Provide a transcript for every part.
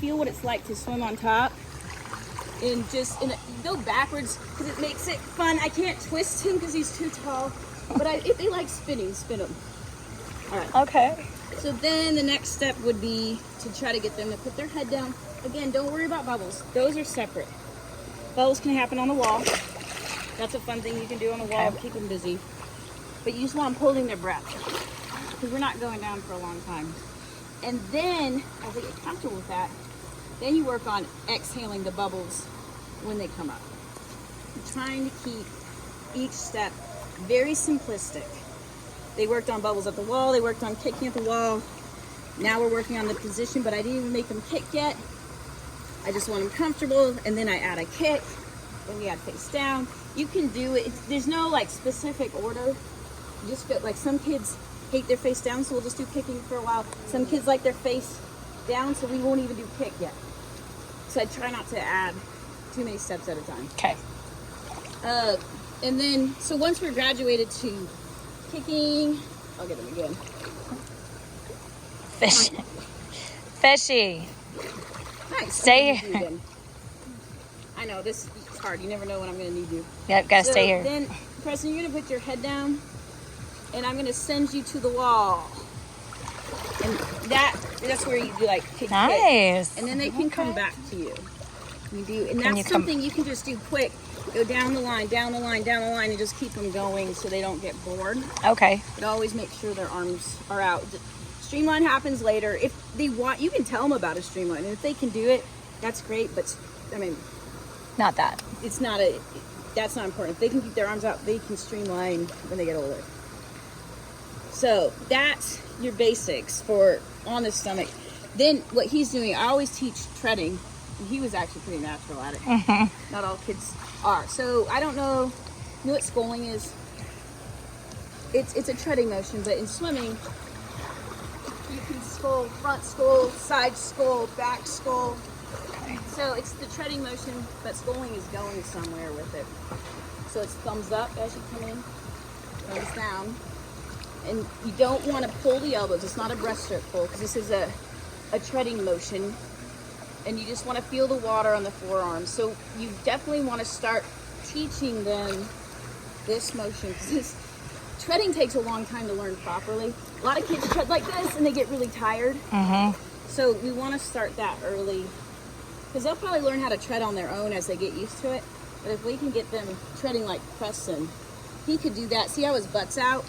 feel what it's like to swim on top. And go backwards because it makes it fun. I can't twist him because he's too tall. But if they like spinning, spin them. All right. Okay. So then the next step would be to try to get them to put their head down. Again, don't worry about bubbles. Those are separate. Bubbles can happen on the wall. That's a fun thing you can do on the wall. Keep them busy. But you just want them holding their breath because we're not going down for a long time. And then, as they get comfortable with that, then you work on exhaling the bubbles when they come up. I'm trying to keep each step very simplistic. They worked on bubbles at the wall. They worked on kicking at the wall. Now we're working on the position, but I didn't even make them kick yet. I just want them comfortable, and then I add a kick. Then we add face down. You can do it. There's no like specific order. You just feel like some kids hate their face down, so we'll just do kicking for a while. Some kids like their face down, so we won't even do kick yet. So I try not to add too many steps at a time. Okay. And then, so once we're graduated to kicking, I'll get them again. Fishy. Nice. Stay here. I know, this is hard. You never know when I'm going to need you. Yep, gotta stay here. Then, Preston, you're going to put your head down, and I'm going to send you to the wall. And that's where you do like kick. Nice. And then they can come back to you. And that's something you can just do quick. Go down the line, down the line, down the line, and just keep them going so they don't get bored. Okay. But always make sure their arms are out. Streamline happens later. If they want, you can tell them about a streamline. And if they can do it, that's great. But, I mean, not that. That's not important. If they can keep their arms out, they can streamline when they get older. So that's your basics for on the stomach. Then what he's doing, I always teach treading. And he was actually pretty natural at it. Mm-hmm. Not all kids are. So I don't know. You know what sculling is? It's a treading motion, but in swimming, you can scull, front scull, side scull, back scull. So it's the treading motion, but sculling is going somewhere with it. So it's thumbs up as you come in, thumbs down. And you don't want to pull the elbows. It's not a breaststroke pull because this is a treading motion. And you just want to feel the water on the forearms. So you definitely want to start teaching them this motion because treading takes a long time to learn properly. A lot of kids tread like this and they get really tired. Mm-hmm. So we want to start that early because they'll probably learn how to tread on their own as they get used to it. But if we can get them treading like Preston, he could do that. See how his butt's out?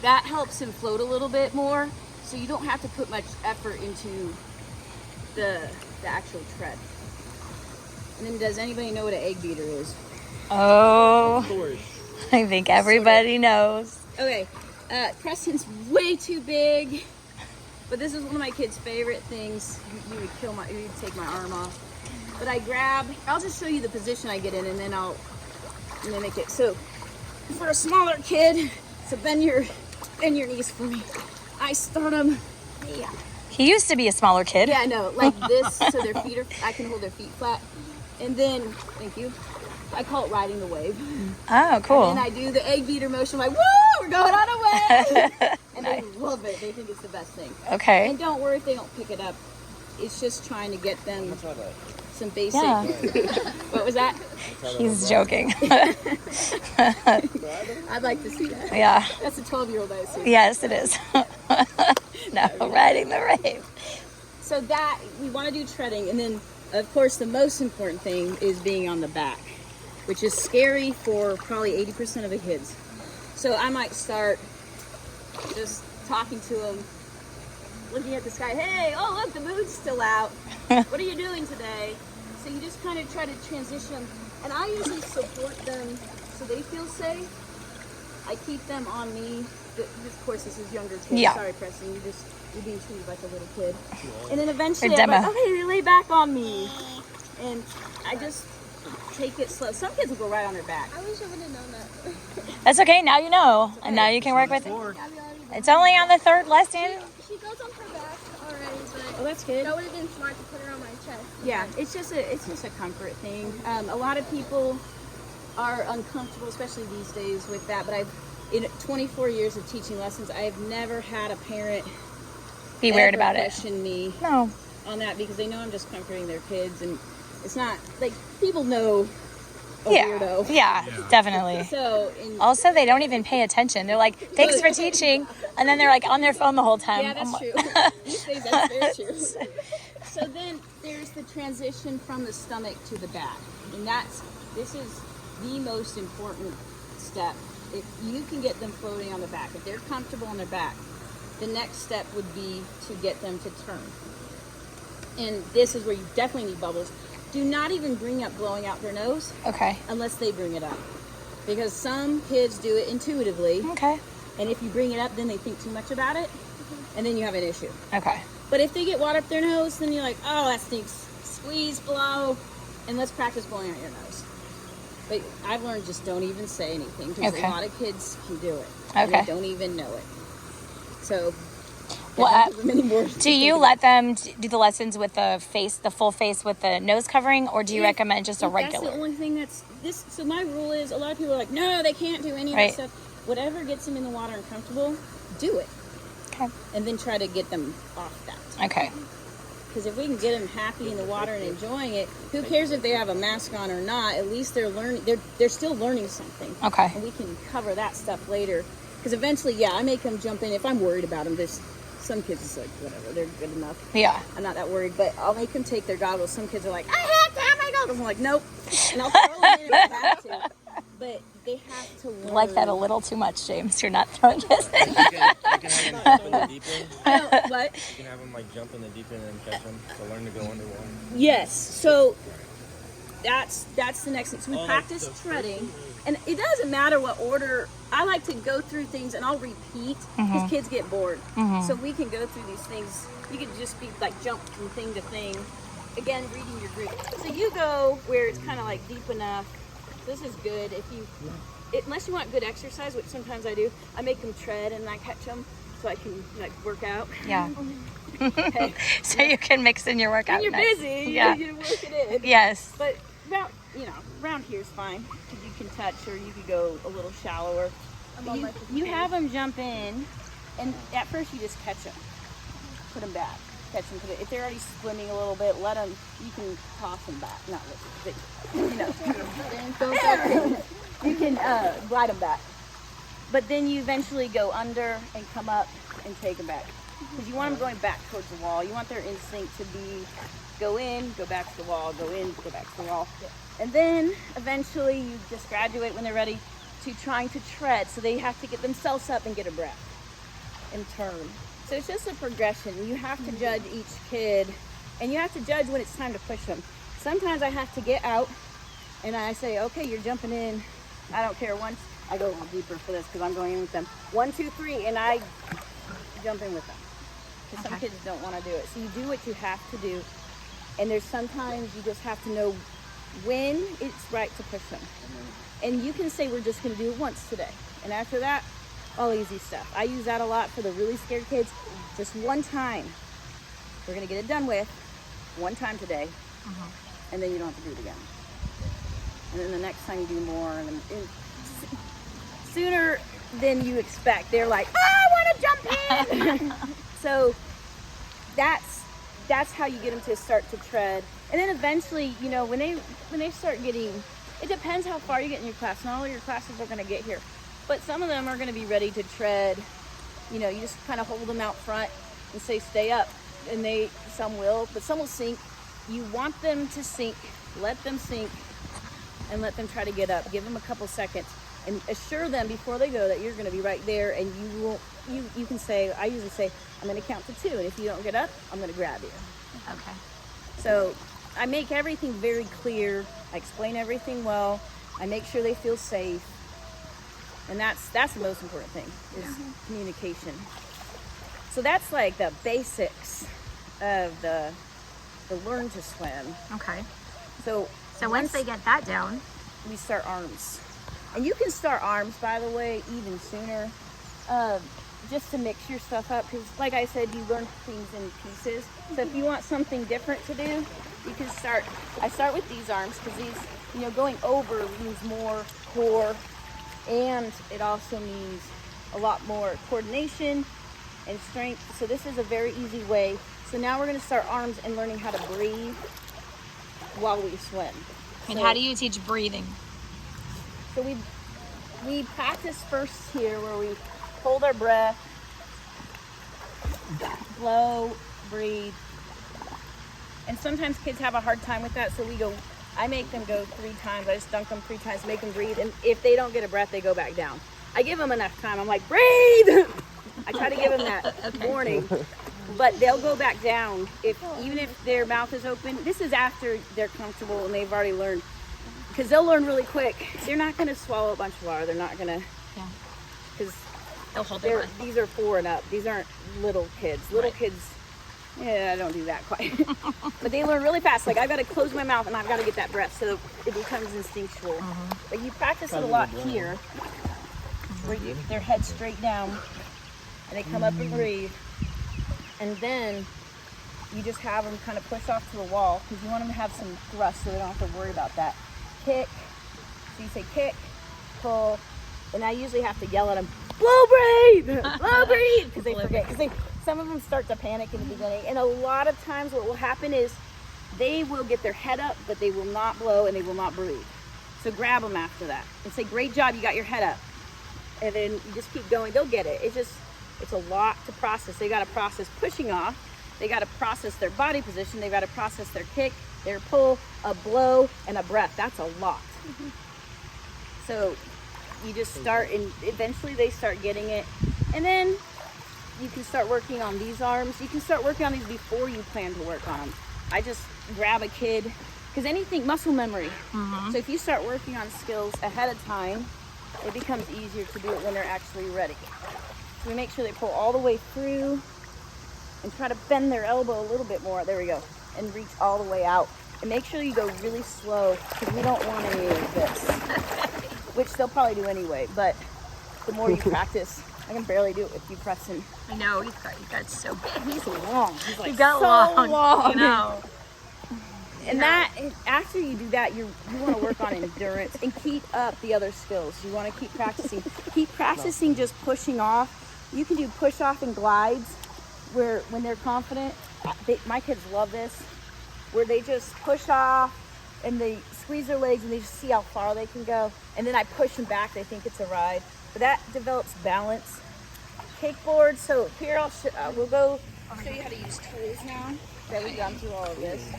That helps him float a little bit more. So you don't have to put much effort into the actual tread. And then does anybody know what an egg beater is? Oh, I think everybody knows. Okay, Preston's way too big, but this is one of my kids' favorite things. You would take my arm off. But I'll just show you the position I get in and then I'll mimic it. So for a smaller kid, so bend your knees for me. I start them, yeah. He used to be a smaller kid. Yeah, I know, like this, so their feet I can hold their feet flat. And then, thank you, I call it riding the wave. Oh, cool. And then I do the egg beater motion, like, woo, we're going on a wave. And Nice. they love it. They think it's the best thing. Okay. And don't worry if they don't pick it up. It's just trying to get them some basic. Yeah. What was that? He's joking. I'd like to see that. Yeah. That's a 12-year-old, I assume. Yes, it is. No, riding the rave. So that, we want to do treading. And then, of course, the most important thing is being on the back, which is scary for probably 80% of the kids. So I might start just talking to them, looking at the sky. Hey, oh, look, the moon's still out. What are you doing today? So you just kind of try to transition them. And I usually support them so they feel safe. I keep them on me. Of course, this is younger kids. Yeah. Sorry, Preston. You're being treated like a little kid. And then eventually, For I'm like, demo. okay, lay back on me. And I just take it slow. Some kids will go right on their back. I wish I would have known that. That's okay. Now you know. And now you can work with it. It's only on the third lesson. She goes on her back already, but Oh, that's good. that would have been smart to put her on my chest. Yeah, it's just a comfort thing. A lot of people are uncomfortable, especially these days, with that. But in 24 years of teaching lessons, I have never had a parent Be weird ever about it. question me No. on that because they know I'm just comforting their kids, and it's not like people know a Yeah. weirdo. Yeah, definitely. So Also, they don't even pay attention. They're like, thanks for teaching. And then they're like on their phone the whole time. yeah, that's I'm true. like- These days, that's very true. So then there's the transition from the stomach to the back, and this is the most important step. If you can get them floating on the back, if they're comfortable on their back, the next step would be to get them to turn. And this is where you definitely need bubbles. Do not even bring up blowing out their nose Okay. unless they bring it up, because some kids do it intuitively, Okay. and if you bring it up, then they think too much about it, and then you have an issue. Okay. But if they get water up their nose, then you're like, oh, that stinks. Squeeze, blow, and let's practice blowing out your nose. But I've learned just don't even say anything, because Okay. a lot of kids can do it. And Okay. they don't even know it. So, Well, don't give them any more Do you let them do the lessons with the full face with the nose covering, or do you recommend just a That's the regular? only thing so my rule is, a lot of people are like, no, they can't do any of Right. that stuff. Whatever gets them in the water and comfortable, do it. Okay. And then try to get them off that. Okay. Because if we can get them happy in the water and enjoying it, who cares if they have a mask on or not? At least they're learning. They're still learning something. Okay. And we can cover that stuff later. Because eventually, yeah, I make them jump in if I'm worried about them. There's some kids it's like whatever, they're good enough. Yeah. I'm not that worried, but I'll make them take their goggles. Some kids are like, I have to have my goggles. I'm like, nope. And I'll throw them in if I have to. But they have to learn. Like that a little too much, James. You're not throwing this. You can have them jump in the deep end. What? You can have them like jump in the deep end and catch them to learn to go underwater. Yes. So that's the next thing. So we Oh, practice that's treading, and it doesn't matter what order. I like to go through things, and I'll repeat because kids get bored. So we can go through these things. You could just be like jump from thing to thing. Again, reading your group. So you go where it's kind of like deep enough. This is good if you, unless you want good exercise, which sometimes I do. I make them tread and I catch them so I can like work out. Yeah. Okay. So you can mix in your workout. When you're Nice. busy, Yeah. you work it in. Yes. But round here is fine because you can touch, or you could go a little shallower. on You, my you have them jump in, and at first you just catch them, put them back, catch them. If they're already swimming a little bit, let them. You can toss them back, not lift, but you can glide them back. But then you eventually go under and come up and take them back. Because you want them going back towards the wall. You want their instinct to be go in, go back to the wall, go in, go back to the wall. And then eventually you just graduate when they're ready to trying to tread. So they have to get themselves up and get a breath and turn. So it's just a progression. You have to judge each kid, and you have to judge when it's time to push them. Sometimes I have to get out and I say, okay, you're jumping in. I don't care. Once I go a little deeper for this because I'm going in with them. 1, 2, 3, and I jump in with them. Because some kids don't want to do it. So you do what you have to do. And there's sometimes you just have to know when it's right to push them. And you can say, we're just going to do it once today. And after that, all easy stuff. I use that a lot for the really scared kids. Just one time. We're going to get it done with. One time today. And then you don't have to do it again. And then the next time you do more. And sooner than you expect, they're like, I want to jump in. So that's how you get them to start to tread. And then eventually, when they start getting, it depends how far you get in your class. Not all your classes are going to get here, but some of them are going to be ready to tread. You just kind of hold them out front and say, stay up. And some will, but some will sink. You want them to sink, let them sink, and let them try to get up. Give them a couple seconds and assure them before they go that you're going to be right there, and you can say, I usually say, I'm going to count to 2, and if you don't get up, I'm going to grab you. Okay. So I make everything very clear. I explain everything well. I make sure they feel safe. And that's the most important thing is communication. So that's like the basics of the learn to swim. Okay. So once they get that down, we start arms. And you can start arms, by the way, even sooner, just to mix your stuff up. Because like I said, you learn things in pieces. So if you want something different to do, you can I start with these arms because these, going over means more core. And it also means a lot more coordination and strength. So this is a very easy way So now we're gonna start arms and learning how to breathe while we swim. And So- how do you teach breathing? So we practice first here where we hold our breath, blow, breathe. And sometimes kids have a hard time with that, so I make them go 3 times. I just dunk them 3 times, make them breathe. And if they don't get a breath, they go back down. I give them enough time. I'm like, breathe! I try to give them that warning. But they'll go back down even if their mouth is open. This is after they're comfortable and they've already learned. Because they'll learn really quick. They're not going to swallow a bunch of water. They're not going to, Yeah. because They'll hold their breath. these are 4 and up. These aren't little kids. Little kids, yeah, I don't do that quite. But they learn really fast. Like, I've got to close my mouth and I've got to get that breath so it becomes instinctual. But you practice it a lot here, where their head straight down and they come up and breathe. And then you just have them kind of push off to the wall because you want them to have some thrust so they don't have to worry about that. Kick. So you say kick, pull, and I usually have to yell at them, blow, breathe, blow, breathe, because they forget. Because some of them start to panic in the beginning, and a lot of times what will happen is they will get their head up, but they will not blow and they will not breathe. So grab them after that and say, great job, you got your head up. And then you just keep going. They'll get it. It's a lot to process. They got to process pushing off. They got to process their body position. They got to process their kick, their pull, a blow, and a breath. That's a lot. So you just start, and eventually they start getting it. And then you can start working on these arms. You can start working on these before you plan to work on them. I just grab a kid, because anything, muscle memory. So if you start working on skills ahead of time, it becomes easier to do it when they're actually ready. So we make sure they pull all the way through and try to bend their elbow a little bit more. There we go. And reach all the way out. And make sure you go really slow because we don't want any of this. Which they'll probably do anyway, but the more you practice, I can barely do it with you, Preston. I know, he's got so big. He's long. He's like got so long. long. You know. And that, after you do that, you want to work on endurance and keep up the other skills. You want to keep practicing. Keep practicing just pushing off. You can do push off and glides where when they're confident, my kids love this, where they just push off and they squeeze their legs and they just see how far they can go. And then I push them back, they think it's a ride. But that develops balance. Kickboard, so here I'll show you how to use tools now that we've gone through all of this.